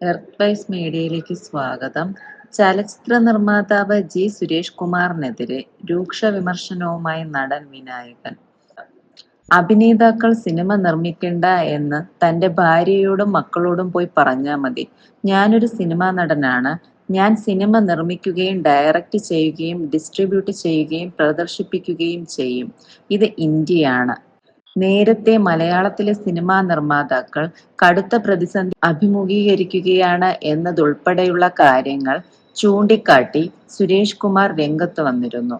Earth vice മീഡിയയിലേക്ക് സ്വാഗതം. ചലച്ചിത്ര നിർമ്മാതാവ് ജി സുരേഷ് കുമാറിനെതിരെ രൂക്ഷ വിമർശനവുമായി നടൻ വിനായകൻ. അഭിനേതാക്കൾ സിനിമ നിർമ്മിക്കണ്ട എന്ന് തന്റെ ഭാര്യയോടും മക്കളോടും പോയി പറഞ്ഞാ മതി. ഞാനൊരു സിനിമാ നടനാണ്. ഞാൻ സിനിമ നിർമ്മിക്കുകയും ഡയറക്റ്റ് ചെയ്യുകയും ഡിസ്ട്രിബ്യൂട്ട് ചെയ്യുകയും പ്രദർശിപ്പിക്കുകയും ചെയ്യും. ഇത് ഇന്ത്യയാണ്. നേരത്തെ മലയാളത്തിലെ സിനിമാ നിർമ്മാതാക്കൾ കടുത്ത പ്രതിസന്ധി അഭിമുഖീകരിക്കുകയാണ് എന്നതുൾപ്പെടെയുള്ള കാര്യങ്ങൾ ചൂണ്ടിക്കാട്ടി സുരേഷ് കുമാർ രംഗത്ത് വന്നിരുന്നു.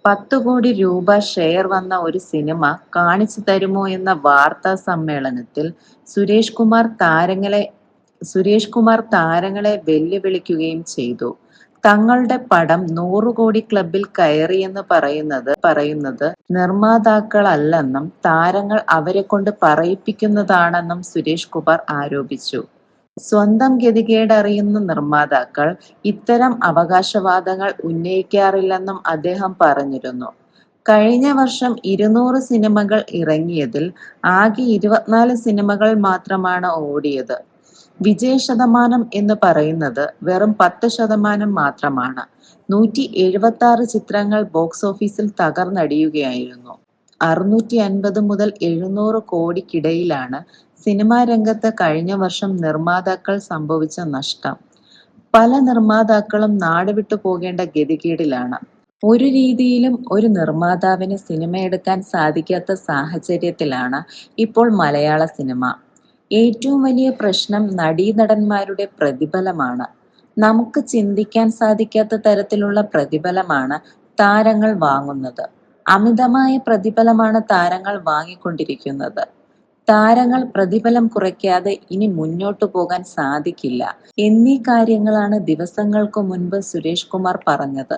10 കോടി രൂപ ഷെയർ വന്ന ഒരു സിനിമ കാണിച്ചു തരുമോ എന്ന വാർത്താ സമ്മേളനത്തിൽ സുരേഷ് കുമാർ താരങ്ങളെ വെല്ലുവിളിക്കുകയും ചെയ്തു. തങ്ങളുടെ പടം 100 കോടി ക്ലബിൽ കയറിയെന്ന് പറയുന്നത് നിർമ്മാതാക്കളല്ലെന്നും താരങ്ങൾ അവരെക്കൊണ്ട് പറയിപ്പിക്കുന്നതാണെന്നും സുരേഷ് കുമാർ ആരോപിച്ചു. സ്വന്തം ഗതികേടറിയുന്ന നിർമ്മാതാക്കൾ ഇത്തരം അവകാശവാദങ്ങൾ ഉന്നയിക്കാറില്ലെന്നും അദ്ദേഹം പറഞ്ഞിരുന്നു. കഴിഞ്ഞ വർഷം 200 സിനിമകൾ ഇറങ്ങിയതിൽ ആകെ 24 സിനിമകൾ മാത്രമാണ് ഓടിയത്. വിജയശതമാനം എന്ന് പറയുന്നത് വെറും 10% മാത്രമാണ്. 176 ചിത്രങ്ങൾ ബോക്സ് ഓഫീസിൽ തകർന്നടിയുകയായിരുന്നു. 650 മുതൽ 700 കോടിക്കിടയിലാണ് സിനിമാ രംഗത്ത് കഴിഞ്ഞ വർഷം നിർമ്മാതാക്കൾ സംഭവിച്ച നഷ്ടം. പല നിർമ്മാതാക്കളും നാടുവിട്ടു പോകേണ്ട ഗതികേടിലാണ്. ഒരു രീതിയിലും ഒരു നിർമ്മാതാവിന് സിനിമയെടുക്കാൻ സാധിക്കാത്ത സാഹചര്യത്തിലാണ് ഇപ്പോൾ മലയാള സിനിമ. ഏറ്റവും വലിയ പ്രശ്നം നടീനടന്മാരുടെ പ്രതിഫലമാണ്. നമുക്ക് ചിന്തിക്കാൻ സാധിക്കാത്ത തരത്തിലുള്ള പ്രതിഫലമാണ് താരങ്ങൾ വാങ്ങുന്നത്. അമിതമായ പ്രതിഫലമാണ് താരങ്ങൾ വാങ്ങിക്കൊണ്ടിരിക്കുന്നത്. താരങ്ങൾ പ്രതിഫലം കുറയ്ക്കാതെ ഇനി മുന്നോട്ടു പോകാൻ സാധിക്കില്ല എന്നീ കാര്യങ്ങളാണ് ദിവസങ്ങൾക്ക് മുൻപ് സുരേഷ് കുമാർ പറഞ്ഞത്.